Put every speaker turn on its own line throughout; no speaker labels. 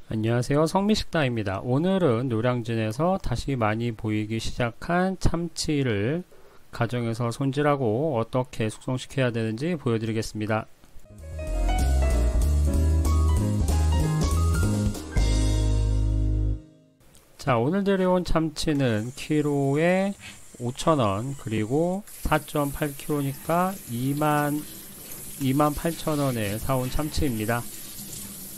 안녕하세요, 성미식당입니다. 오늘은 노량진에서 다시 많이 보이기 시작한 참치를 가정에서 손질하고 어떻게 숙성시켜야 되는지 보여드리겠습니다. 자, 오늘 데려온 참치는 키로에 5,000원, 그리고 4.8kg니까 28,000원에 사온 참치입니다.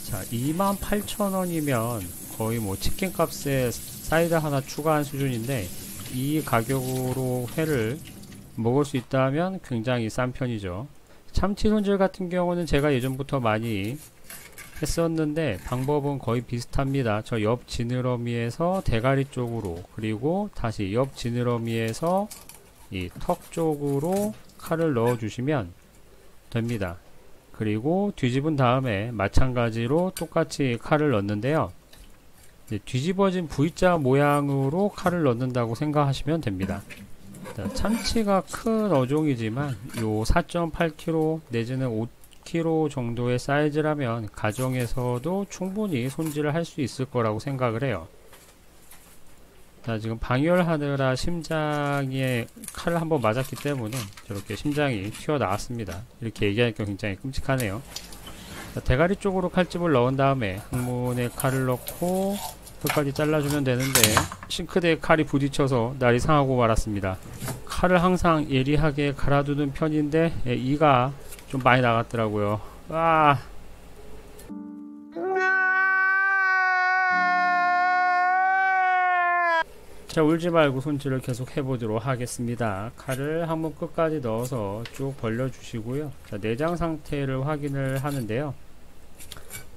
자, 28,000원이면 거의 뭐 치킨 값에 사이드 하나 추가한 수준인데, 이 가격으로 회를 먹을 수 있다면 굉장히 싼 편이죠. 참치 손질 같은 경우는 제가 예전부터 많이 했었는데 방법은 거의 비슷합니다. 저 옆 지느러미에서 대가리 쪽으로, 그리고 다시 옆 지느러미에서 이 턱 쪽으로 칼을 넣어 주시면 됩니다. 그리고 뒤집은 다음에 마찬가지로 똑같이 칼을 넣는데요, 뒤집어진 V자 모양으로 칼을 넣는다고 생각하시면 됩니다. 참치가 큰 어종이지만 요 4.8kg 내지는 5kg 정도의 사이즈라면 가정에서도 충분히 손질을 할 수 있을 거라고 생각을 해요. 자, 지금 방열하느라 심장에 칼을 한번 맞았기 때문에 저렇게 심장이 튀어나왔습니다. 이렇게 얘기하니까 굉장히 끔찍하네요. 자, 대가리 쪽으로 칼집을 넣은 다음에 항문에 칼을 넣고 끝까지 잘라주면 되는데, 싱크대에 칼이 부딪혀서 날이 상하고 말았습니다. 칼을 항상 예리하게 갈아두는 편인데 이가 좀 많이 나갔더라고요. 자, 울지 말고 손질을 계속 해보도록 하겠습니다. 칼을 항문 끝까지 넣어서 쭉 벌려 주시고요. 자, 내장 상태를 확인을 하는데요,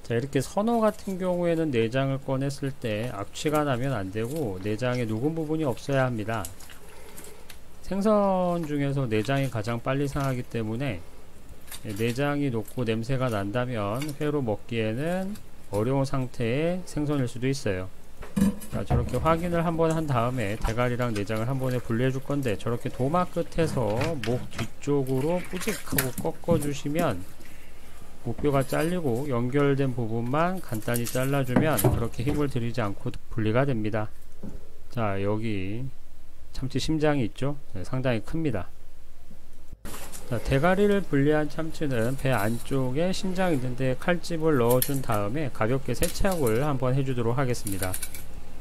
자, 이렇게 선어 같은 경우에는 내장을 꺼냈을 때 악취가 나면 안되고 내장에 녹은 부분이 없어야 합니다. 생선 중에서 내장이 가장 빨리 상하기 때문에 내장이 녹고 냄새가 난다면 회로 먹기에는 어려운 상태의 생선일 수도 있어요. 자, 저렇게 확인을 한번 한 다음에 대가리랑 내장을 한 번에 분리해 줄 건데, 저렇게 도마 끝에서 목 뒤쪽으로 뿌직하고 꺾어 주시면 목뼈가 잘리고 연결된 부분만 간단히 잘라주면 그렇게 힘을 들이지 않고 분리가 됩니다. 자, 여기 참치 심장이 있죠? 네, 상당히 큽니다. 자, 대가리를 분리한 참치는 배 안쪽에 심장이 있는데 칼집을 넣어준 다음에 가볍게 세척을 한번 해주도록 하겠습니다.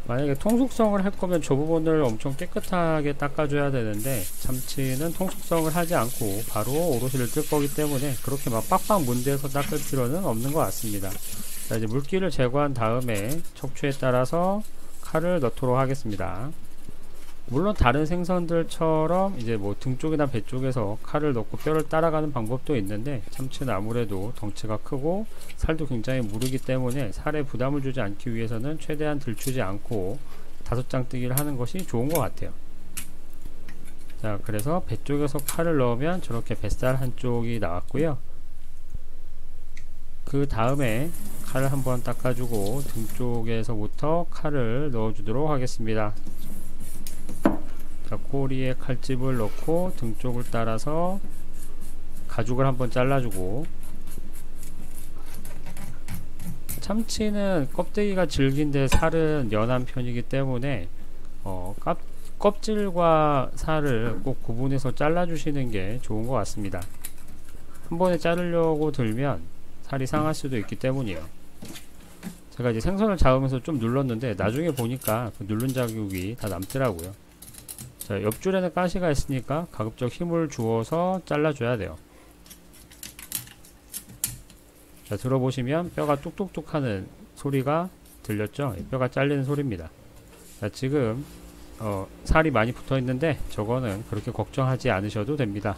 만약에 통숙성을 할 거면 저 부분을 엄청 깨끗하게 닦아줘야 되는데, 참치는 통숙성을 하지 않고 바로 오롯이를 뜰 거기 때문에 그렇게 막 빡빡 문대서 닦을 필요는 없는 것 같습니다. 자, 이제 물기를 제거한 다음에 척추에 따라서 칼을 넣도록 하겠습니다. 물론 다른 생선들처럼 이제 뭐 등 쪽이나 배 쪽에서 칼을 넣고 뼈를 따라가는 방법도 있는데, 참치는 아무래도 덩치가 크고 살도 굉장히 무르기 때문에 살에 부담을 주지 않기 위해서는 최대한 들추지 않고 5장뜨기를 하는 것이 좋은 것 같아요. 자, 그래서 배 쪽에서 칼을 넣으면 저렇게 뱃살 한쪽이 나왔고요. 그 다음에 칼을 한번 닦아주고 등 쪽에서부터 칼을 넣어주도록 하겠습니다. 자, 꼬리에 칼집을 넣고 등 쪽을 따라서 가죽을 한번 잘라주고, 참치는 껍데기가 질긴데 살은 연한 편이기 때문에 껍질과 살을 꼭 구분해서 잘라주시는 게 좋은 것 같습니다. 한 번에 자르려고 들면 살이 상할 수도 있기 때문이에요. 제가 이제 생선을 잡으면서 좀 눌렀는데 나중에 보니까 그 누른 자국이 다 남더라고요. 자, 옆줄에는 가시가 있으니까 가급적 힘을 주어서 잘라줘야 돼요. 자, 들어보시면 뼈가 뚝뚝뚝 하는 소리가 들렸죠? 뼈가 잘리는 소리입니다. 자, 지금 살이 많이 붙어 있는데 저거는 그렇게 걱정하지 않으셔도 됩니다.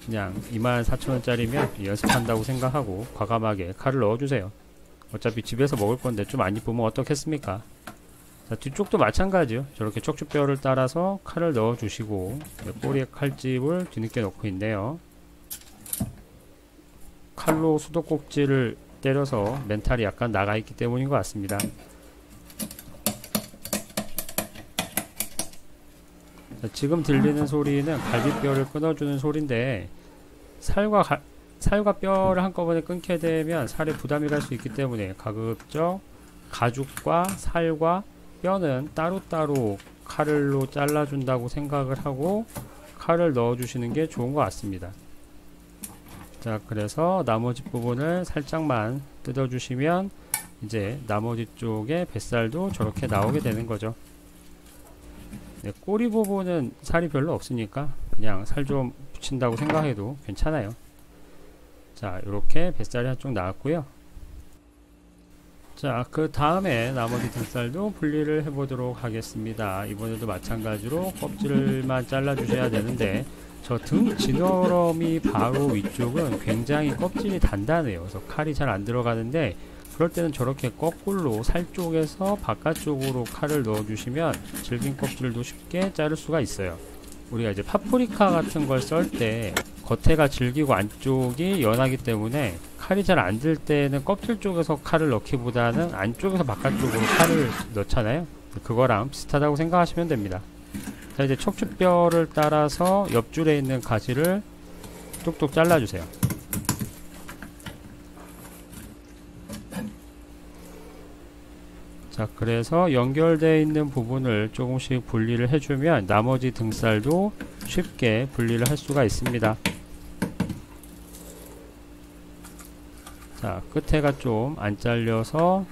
그냥 24,000원짜리면 연습한다고 생각하고 과감하게 칼을 넣어주세요. 어차피 집에서 먹을 건데 좀 안 이쁘면 어떻겠습니까? 자, 뒤쪽도 마찬가지요. 저렇게 척추뼈를 따라서 칼을 넣어 주시고, 꼬리에 칼집을 뒤늦게 넣고 있네요. 칼로 수도꼭지를 때려서 멘탈이 약간 나가 있기 때문인 것 같습니다. 자, 지금 들리는 소리는 갈비뼈를 끊어주는 소리인데, 살과 뼈를 한꺼번에 끊게 되면 살에 부담이 갈 수 있기 때문에 가급적 가죽과 살과 뼈는 따로따로 칼을로 잘라준다고 생각을 하고 칼을 넣어주시는 게 좋은 것 같습니다. 자, 그래서 나머지 부분을 살짝만 뜯어주시면 이제 나머지 쪽에 뱃살도 저렇게 나오게 되는 거죠. 네, 꼬리 부분은 살이 별로 없으니까 그냥 살 좀 붙인다고 생각해도 괜찮아요. 자, 이렇게 뱃살이 한쪽 나왔고요. 자, 그 다음에 나머지 등살도 분리를 해 보도록 하겠습니다. 이번에도 마찬가지로 껍질만 잘라 주셔야 되는데 저 등 지느러미 바로 위쪽은 굉장히 껍질이 단단해요. 그래서 칼이 잘 안 들어가는데 그럴 때는 저렇게 거꾸로 살 쪽에서 바깥쪽으로 칼을 넣어 주시면 질긴 껍질도 쉽게 자를 수가 있어요. 우리가 이제 파프리카 같은 걸 썰 때 겉에가 질기고 안쪽이 연하기 때문에 칼이 잘 안 들 때는 껍질 쪽에서 칼을 넣기보다는 안쪽에서 바깥쪽으로 칼을 넣잖아요. 그거랑 비슷하다고 생각하시면 됩니다. 자, 이제 척추뼈를 따라서 옆줄에 있는 가지를 뚝뚝 잘라주세요. 자, 그래서 연결되어 있는 부분을 조금씩 분리를 해주면 나머지 등살도 쉽게 분리를 할 수가 있습니다. 자, 끝에가 좀 안 잘려서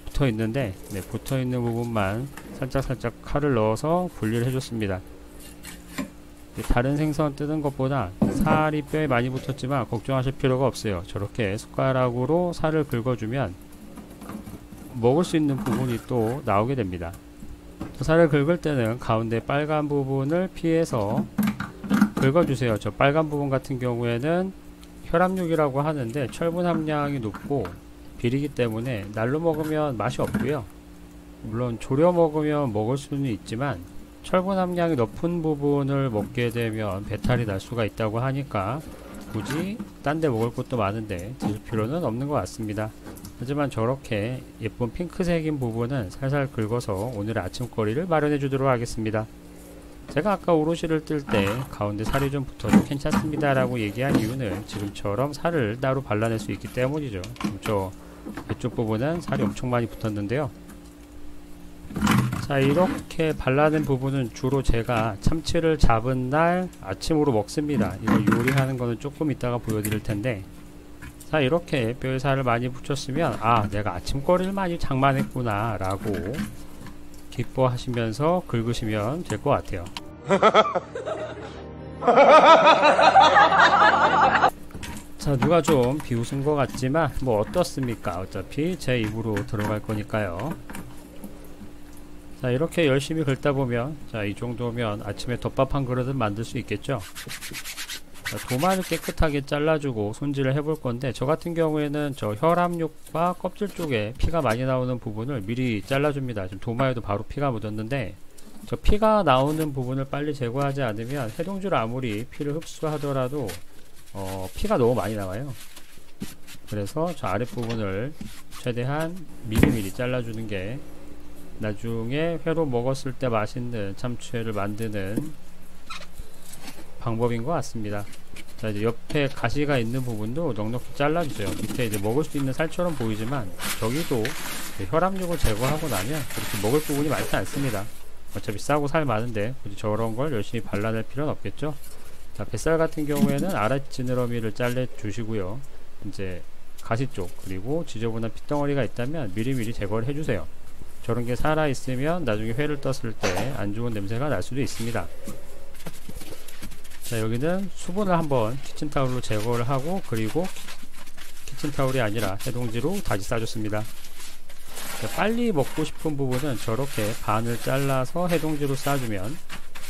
붙어 있는데, 네, 붙어 있는 부분만 살짝 칼을 넣어서 분리를 해줬습니다. 다른 생선 뜯은 것보다 살이 뼈에 많이 붙었지만 걱정하실 필요가 없어요. 저렇게 숟가락으로 살을 긁어주면 먹을 수 있는 부분이 또 나오게 됩니다. 살을 긁을 때는 가운데 빨간 부분을 피해서 긁어주세요. 저 빨간 부분 같은 경우에는 혈압육이라고 하는데 철분 함량이 높고 비리기 때문에 날로 먹으면 맛이 없고요. 물론 졸여 먹으면 먹을 수는 있지만 철분 함량이 높은 부분을 먹게 되면 배탈이 날 수가 있다고 하니까 굳이 딴 데 먹을 것도 많은데 드실 필요는 없는 것 같습니다. 하지만 저렇게 예쁜 핑크색인 부분은 살살 긁어서 오늘의 아침거리를 마련해 주도록 하겠습니다. 제가 아까 오롯이를 뜰 때 가운데 살이 좀 붙어도 괜찮습니다 라고 얘기한 이유는 지금처럼 살을 따로 발라낼 수 있기 때문이죠. 저 이쪽 부분은 살이 엄청 많이 붙었는데요. 자, 이렇게 발라낸 부분은 주로 제가 참치를 잡은 날 아침으로 먹습니다. 이거 요리하는 거는 조금 이따가 보여드릴 텐데, 자, 이렇게 뼈에 살을 많이 붙였으면 아, 내가 아침거리를 많이 장만했구나 라고 기뻐하시면서 긁으시면 될 것 같아요. 자, 누가 좀 비웃은 것 같지만 뭐 어떻습니까? 어차피 제 입으로 들어갈 거니까요. 자, 이렇게 열심히 긁다 보면, 자, 이 정도면 아침에 덮밥 한 그릇은 만들 수 있겠죠. 자, 도마를 깨끗하게 잘라주고 손질을 해볼 건데, 저 같은 경우에는 저 혈압육과 껍질 쪽에 피가 많이 나오는 부분을 미리 잘라줍니다. 지금 도마에도 바로 피가 묻었는데, 저 피가 나오는 부분을 빨리 제거하지 않으면 해동줄 아무리 피를 흡수하더라도 피가 너무 많이 나와요. 그래서 저 아랫부분을 최대한 미리미리 잘라주는 게 나중에 회로 먹었을 때 맛있는 참치회를 만드는 방법인 것 같습니다. 자, 이제 옆에 가시가 있는 부분도 넉넉히 잘라주세요. 밑에 이제 먹을 수 있는 살처럼 보이지만 저기도 혈압육을 제거하고 나면 그렇게 먹을 부분이 많지 않습니다. 어차피 싸고 살 많은데 굳이 저런 걸 열심히 발라낼 필요는 없겠죠. 자, 뱃살 같은 경우에는 아랫 지느러미를 잘라 주시고요. 이제 가시 쪽 그리고 지저분한 핏덩어리가 있다면 미리미리 제거를 해주세요. 저런 게 살아있으면 나중에 회를 떴을 때 안 좋은 냄새가 날 수도 있습니다. 자, 여기는 수분을 한번 키친타올로 제거를 하고 그리고 키친타올이 아니라 해동지로 다시 싸줬습니다. 자, 빨리 먹고 싶은 부분은 저렇게 반을 잘라서 해동지로 싸주면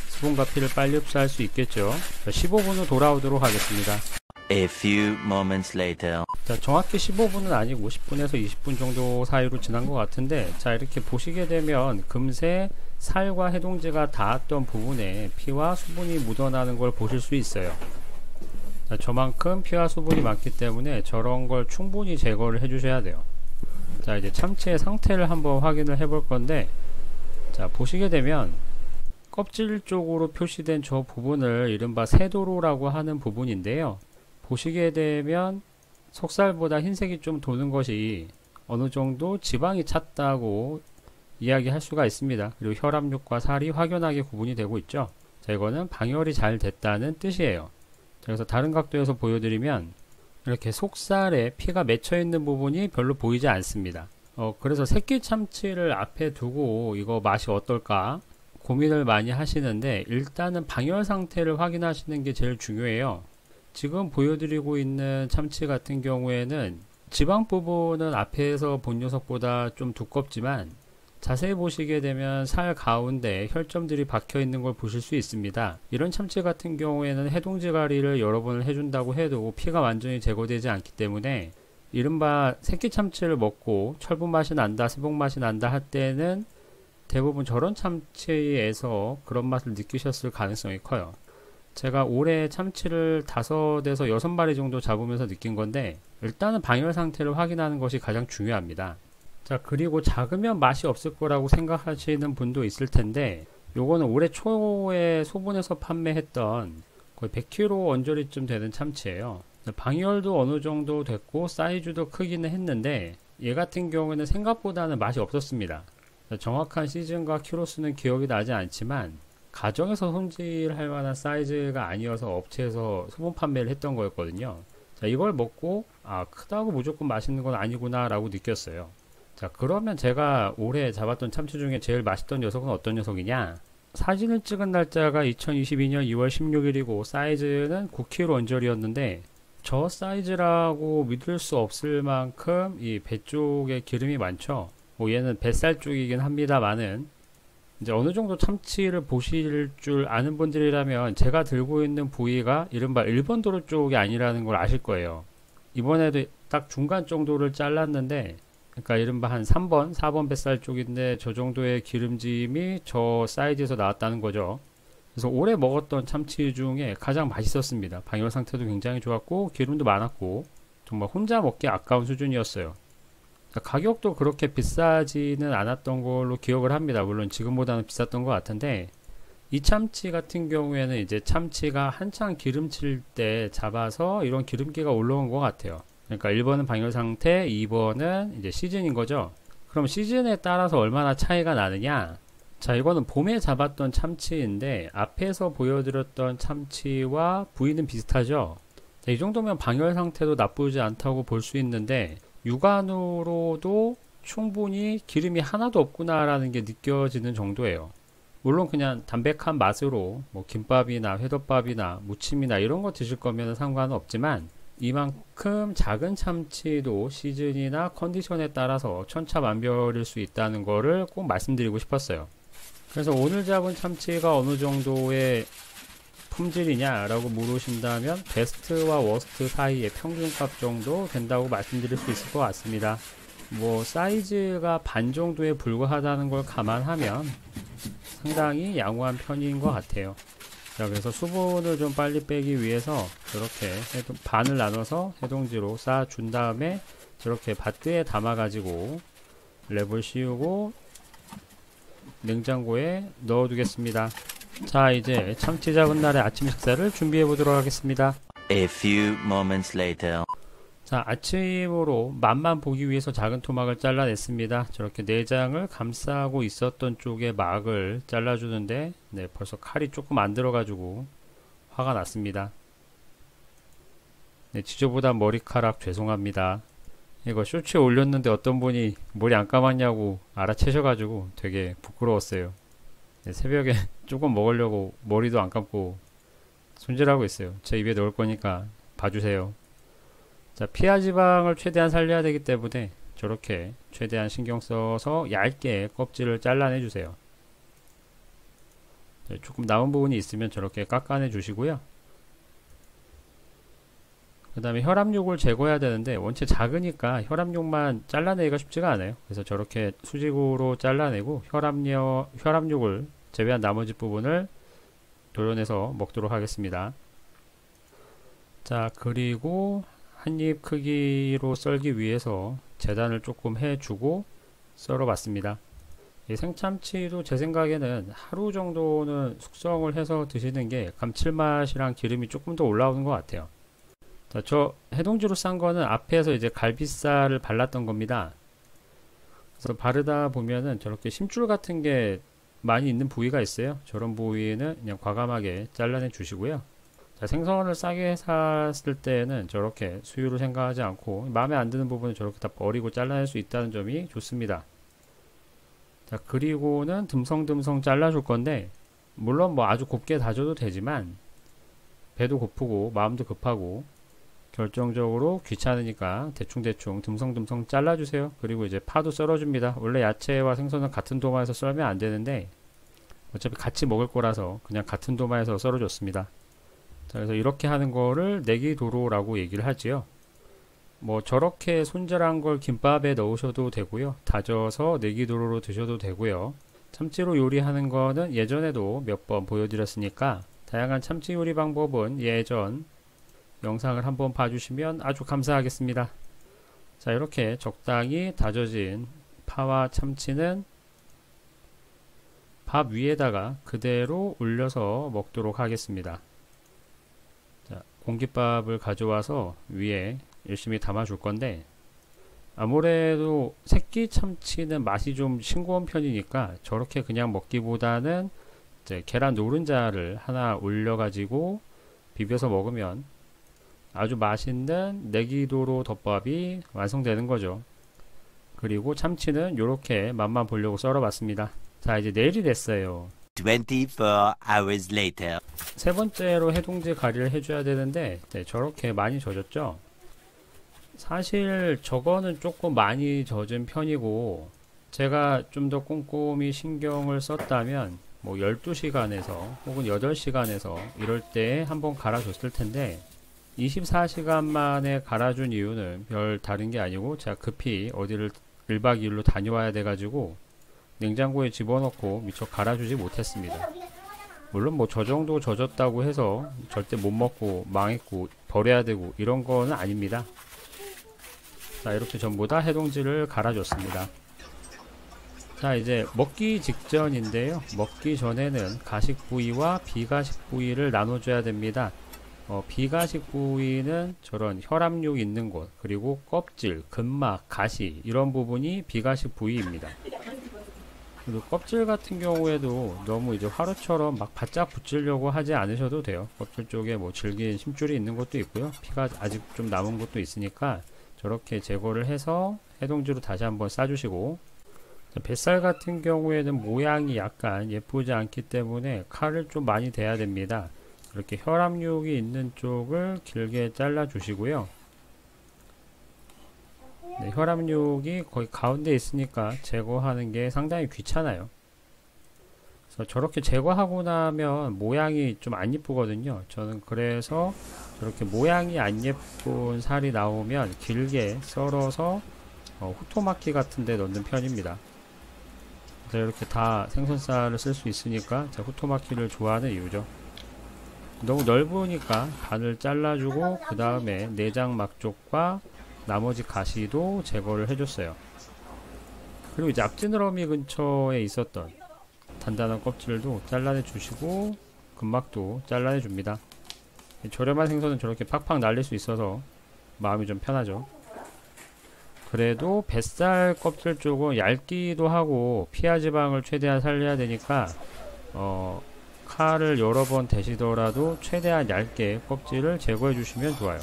수분과 피를 빨리 흡수할 수 있겠죠. 자, 15분 후 돌아오도록 하겠습니다.
A few moments later.
자, 정확히 15분은 아니고 10분에서 20분 정도 사이로 지난 것 같은데, 자, 이렇게 보시게 되면 금세 살과 해동제가 닿았던 부분에 피와 수분이 묻어나는 걸 보실 수 있어요. 자, 저만큼 피와 수분이 많기 때문에 저런 걸 충분히 제거를 해주셔야 돼요. 자, 이제 참치의 상태를 한번 확인을 해볼 건데, 자, 보시게 되면 껍질 쪽으로 표시된 저 부분을 이른바 세도로라고 하는 부분인데요. 보시게 되면 속살보다 흰색이 좀 도는 것이 어느 정도 지방이 찼다고 이야기할 수가 있습니다. 그리고 혈압육과 살이 확연하게 구분이 되고 있죠. 자, 이거는 방열이 잘 됐다는 뜻이에요. 그래서 다른 각도에서 보여드리면 이렇게 속살에 피가 맺혀 있는 부분이 별로 보이지 않습니다. 그래서 새끼 참치를 앞에 두고 이거 맛이 어떨까 고민을 많이 하시는데, 일단은 방열 상태를 확인하시는 게 제일 중요해요. 지금 보여드리고 있는 참치 같은 경우에는 지방 부분은 앞에서 본 녀석보다 좀 두껍지만 자세히 보시게 되면 살 가운데 혈점들이 박혀 있는 걸 보실 수 있습니다. 이런 참치 같은 경우에는 해동지가리를 여러 번을 해준다고 해도 피가 완전히 제거되지 않기 때문에 이른바 새끼 참치를 먹고 철분 맛이 난다, 수복 맛이 난다 할 때는 대부분 저런 참치에서 그런 맛을 느끼셨을 가능성이 커요. 제가 올해 참치를 5에서 6마리 정도 잡으면서 느낀 건데, 일단은 방열 상태를 확인하는 것이 가장 중요합니다. 자, 그리고 작으면 맛이 없을 거라고 생각하시는 분도 있을 텐데, 요거는 올해 초에 소분해서 판매했던 거의 100kg 언저리쯤 되는 참치예요. 방열도 어느 정도 됐고 사이즈도 크기는 했는데 얘 같은 경우에는 생각보다는 맛이 없었습니다. 정확한 시즌과 키로수는 기억이 나지 않지만 가정에서 손질할 만한 사이즈가 아니어서 업체에서 소분 판매를 했던 거였거든요. 자, 이걸 먹고 크다고 무조건 맛있는 건 아니구나 라고 느꼈어요. 자, 그러면 제가 올해 잡았던 참치 중에 제일 맛있던 녀석은 어떤 녀석이냐? 사진을 찍은 날짜가 2022년 2월 16일이고 사이즈는 9kg 언저리였는데, 저 사이즈라고 믿을 수 없을 만큼 이 배 쪽에 기름이 많죠. 얘는 뱃살 쪽이긴 합니다만은, 이제 어느 정도 참치를 보실 줄 아는 분들이라면 제가 들고 있는 부위가 이른바 1번 도로 쪽이 아니라는 걸 아실 거예요. 이번에도 딱 중간 정도를 잘랐는데, 그러니까 이른바 한 3번, 4번 뱃살 쪽인데 저 정도의 기름짐이 저 사이즈에서 나왔다는 거죠. 그래서 올해 먹었던 참치 중에 가장 맛있었습니다. 방열 상태도 굉장히 좋았고 기름도 많았고 정말 혼자 먹기 아까운 수준이었어요. 그러니까 가격도 그렇게 비싸지는 않았던 걸로 기억을 합니다. 물론 지금보다는 비쌌던 것 같은데, 이 참치 같은 경우에는 이제 참치가 한창 기름칠 때 잡아서 이런 기름기가 올라온 것 같아요. 그러니까 1번은 방열 상태, 2번은 이제 시즌인 거죠. 그럼 시즌에 따라서 얼마나 차이가 나느냐? 자, 이거는 봄에 잡았던 참치인데 앞에서 보여드렸던 참치와 부위는 비슷하죠. 자, 이 정도면 방열 상태도 나쁘지 않다고 볼 수 있는데, 육안으로도 충분히 기름이 하나도 없구나 라는 게 느껴지는 정도예요. 물론 그냥 담백한 맛으로 뭐 김밥이나 회덮밥이나 무침이나 이런 거 드실 거면 상관은 없지만, 이만큼 작은 참치도 시즌이나 컨디션에 따라서 천차만별일 수 있다는 거를 꼭 말씀드리고 싶었어요. 그래서 오늘 잡은 참치가 어느 정도의 품질이냐 라고 물으신다면 베스트와 워스트 사이의 평균값 정도 된다고 말씀드릴 수 있을 것 같습니다. 뭐 사이즈가 반 정도에 불과하다는 걸 감안하면 상당히 양호한 편인 것 같아요. 자, 그래서 수분을 좀 빨리 빼기 위해서 이렇게 반을 나눠서 해동지로 쌓아준 다음에 저렇게 바트에 담아 가지고 랩을 씌우고 냉장고에 넣어 두겠습니다. 자, 이제 참치 잡은 날의 아침 식사를 준비해 보도록 하겠습니다.
A few moments later.
자, 아침으로 맛만 보기 위해서 작은 토막을 잘라냈습니다. 저렇게 내장을 감싸고 있었던 쪽에 막을 잘라주는데, 네, 벌써 칼이 조금 안 들어가지고 화가 났습니다. 네, 지저분한 머리카락 죄송합니다. 이거 쇼츠에 올렸는데 어떤 분이 머리 안 감았냐고 알아채셔가지고 되게 부끄러웠어요. 네, 새벽에 조금 먹으려고 머리도 안 감고 손질하고 있어요. 제 입에 넣을 거니까 봐주세요. 자, 피하 지방을 최대한 살려야 되기 때문에 저렇게 최대한 신경 써서 얇게 껍질을 잘라내 주세요. 조금 남은 부분이 있으면 저렇게 깎아내 주시고요. 그 다음에 혈압육을 제거해야 되는데 원체 작으니까 혈압육만 잘라내기가 쉽지가 않아요. 그래서 저렇게 수직으로 잘라내고 혈압육을 제외한 나머지 부분을 도려내서 먹도록 하겠습니다. 자, 그리고 한입 크기로 썰기 위해서 재단을 조금 해주고 썰어봤습니다. 이 생참치도 제 생각에는 하루 정도는 숙성을 해서 드시는 게 감칠맛이랑 기름이 조금 더 올라오는 것 같아요. 자, 저 해동지로 싼 거는 앞에서 이제 갈비살을 발랐던 겁니다. 그래서 바르다 보면은 저렇게 심줄 같은 게 많이 있는 부위가 있어요. 저런 부위는 그냥 과감하게 잘라내 주시고요. 자, 생선을 싸게 샀을 때는 저렇게 수율을 생각하지 않고 마음에 안 드는 부분은 저렇게 다 버리고 잘라낼 수 있다는 점이 좋습니다. 자, 그리고는 듬성듬성 잘라줄 건데, 물론 뭐 아주 곱게 다져도 되지만 배도 고프고 마음도 급하고 결정적으로 귀찮으니까 대충대충 듬성듬성 잘라주세요. 그리고 이제 파도 썰어줍니다. 원래 야채와 생선은 같은 도마에서 썰면 안 되는데 어차피 같이 먹을 거라서 그냥 같은 도마에서 썰어줬습니다. 자, 그래서 이렇게 하는 거를 내기도로라고 얘기를 하지요. 뭐 저렇게 손질한 걸 김밥에 넣으셔도 되고요. 다져서 내기도로로 드셔도 되고요. 참치로 요리하는 거는 예전에도 몇 번 보여드렸으니까 다양한 참치 요리 방법은 예전 영상을 한번 봐주시면 아주 감사하겠습니다. 자, 이렇게 적당히 다져진 파와 참치는 밥 위에다가 그대로 올려서 먹도록 하겠습니다. 자, 공깃밥을 가져와서 위에 열심히 담아 줄 건데, 아무래도 새끼 참치는 맛이 좀 싱거운 편이니까 저렇게 그냥 먹기보다는 이제 계란 노른자를 하나 올려 가지고 비벼서 먹으면 아주 맛있는 내기도로 덮밥이 완성되는 거죠. 그리고 참치는 이렇게 맛만 보려고 썰어 봤습니다. 자, 이제 내일이 됐어요.
24 hours later.
세 번째로 해동지 가리를 해줘야 되는데, 네, 저렇게 많이 젖었죠. 사실 저거는 조금 많이 젖은 편이고, 제가 좀 더 꼼꼼히 신경을 썼다면 뭐 12시간에서 혹은 8시간에서 이럴 때 한번 갈아줬을 텐데, 24시간 만에 갈아준 이유는 별 다른 게 아니고 제가 급히 어디를 1박 2일로 다녀와야 돼가지고 냉장고에 집어넣고 미처 갈아주지 못했습니다. 물론 뭐 저 정도 젖었다고 해서 절대 못 먹고 망했고 버려야 되고 이런 거는 아닙니다. 자, 이렇게 전부 다 해동지를 갈아줬습니다. 자, 이제 먹기 직전인데요. 먹기 전에는 가식 부위와 비가식 부위를 나눠줘야 됩니다. 비가식 부위는 저런 혈압육 있는 곳, 그리고 껍질, 근막, 가시 이런 부분이 비가식 부위입니다. 그리고 껍질 같은 경우에도 너무 이제 화로처럼 막 바짝 붙이려고 하지 않으셔도 돼요. 껍질 쪽에 뭐 질긴 심줄이 있는 것도 있고요. 피가 아직 좀 남은 것도 있으니까 저렇게 제거를 해서 해동지로 다시 한번 싸주시고, 뱃살 같은 경우에는 모양이 약간 예쁘지 않기 때문에 칼을 좀 많이 대야 됩니다. 이렇게 혈압육이 있는 쪽을 길게 잘라 주시고요. 네, 혈압육이 거의 가운데 있으니까 제거하는 게 상당히 귀찮아요. 그래서 저렇게 제거하고 나면 모양이 좀 안 예쁘거든요. 저는 그래서 저렇게 모양이 안 예쁜 살이 나오면 길게 썰어서 후토마키 같은 데 넣는 편입니다. 그래서 이렇게 다 생선살을 쓸 수 있으니까 제가 후토마키를 좋아하는 이유죠. 너무 넓으니까 반을 잘라주고 그 다음에 내장막 쪽과 나머지 가시도 제거를 해줬어요. 그리고 이제 앞지느러미 근처에 있었던 단단한 껍질도 잘라내 주시고 근막도 잘라내 줍니다. 저렴한 생선은 저렇게 팍팍 날릴 수 있어서 마음이 좀 편하죠. 그래도 뱃살 껍질 쪽은 얇기도 하고 피하 지방을 최대한 살려야 되니까 칼을 여러 번 대시더라도 최대한 얇게 껍질을 제거해 주시면 좋아요.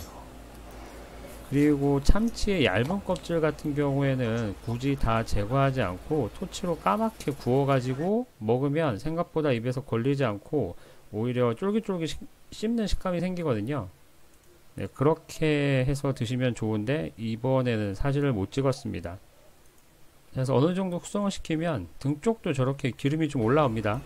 그리고 참치의 얇은 껍질 같은 경우에는 굳이 다 제거하지 않고 토치로 까맣게 구워 가지고 먹으면 생각보다 입에서 걸리지 않고 오히려 쫄깃쫄깃 씹는 식감이 생기거든요. 네, 그렇게 해서 드시면 좋은데 이번에는 사진을 못 찍었습니다. 그래서 어느 정도 숙성을 시키면 등 쪽도 저렇게 기름이 좀 올라옵니다.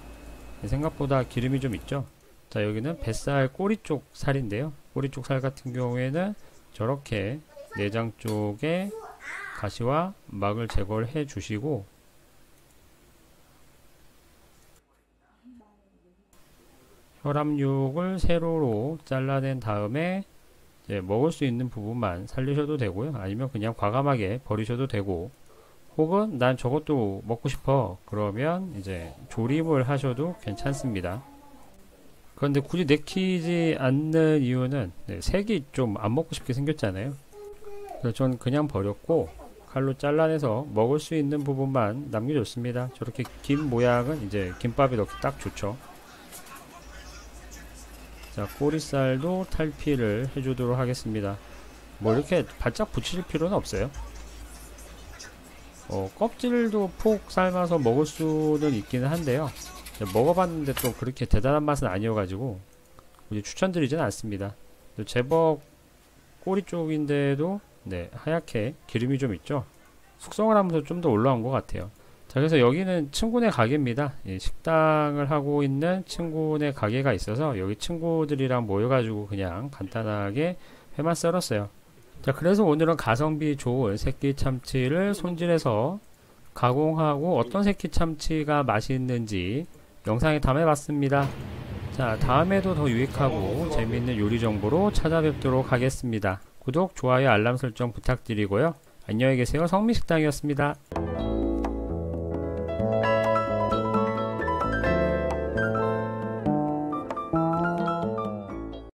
생각보다 기름이 좀 있죠. 자, 여기는 뱃살 꼬리 쪽 살인데요. 꼬리 쪽 살 같은 경우에는 저렇게 내장 쪽에 가시와 막을 제거를 해 주시고, 혈압육을 세로로 잘라낸 다음에 이제 먹을 수 있는 부분만 살리셔도 되고요. 아니면 그냥 과감하게 버리셔도 되고, 혹은 난 저것도 먹고 싶어 그러면 이제 조림을 하셔도 괜찮습니다. 그런데 굳이 내키지 않는 이유는 색이 좀 안 먹고 싶게 생겼잖아요. 그래서 전 그냥 버렸고 칼로 잘라내서 먹을 수 있는 부분만 남겨줬습니다. 저렇게 긴 모양은 이제 김밥에 넣기 딱 좋죠. 자, 꼬리살도 탈피를 해주도록 하겠습니다. 뭐 이렇게 바짝 붙일 필요는 없어요. 껍질도 푹 삶아서 먹을 수는 있기는 한데요. 먹어봤는데 또 그렇게 대단한 맛은 아니어가지고 굳이 추천드리지는 않습니다. 제법 꼬리 쪽인데도 하얗게 기름이 좀 있죠. 숙성을 하면서 좀 더 올라온 것 같아요. 자, 그래서 여기는 친구네 가게입니다. 식당을 하고 있는 친구네 가게가 있어서 여기 친구들이랑 모여가지고 그냥 간단하게 회만 썰었어요. 자, 그래서 오늘은 가성비 좋은 새끼 참치를 손질해서 가공하고 어떤 새끼 참치가 맛있는지 영상에 담아봤습니다. 자, 다음에도 더 유익하고 재미있는 요리 정보로 찾아뵙도록 하겠습니다. 구독, 좋아요, 알람 설정 부탁드리고요. 안녕히 계세요. 성미식당이었습니다.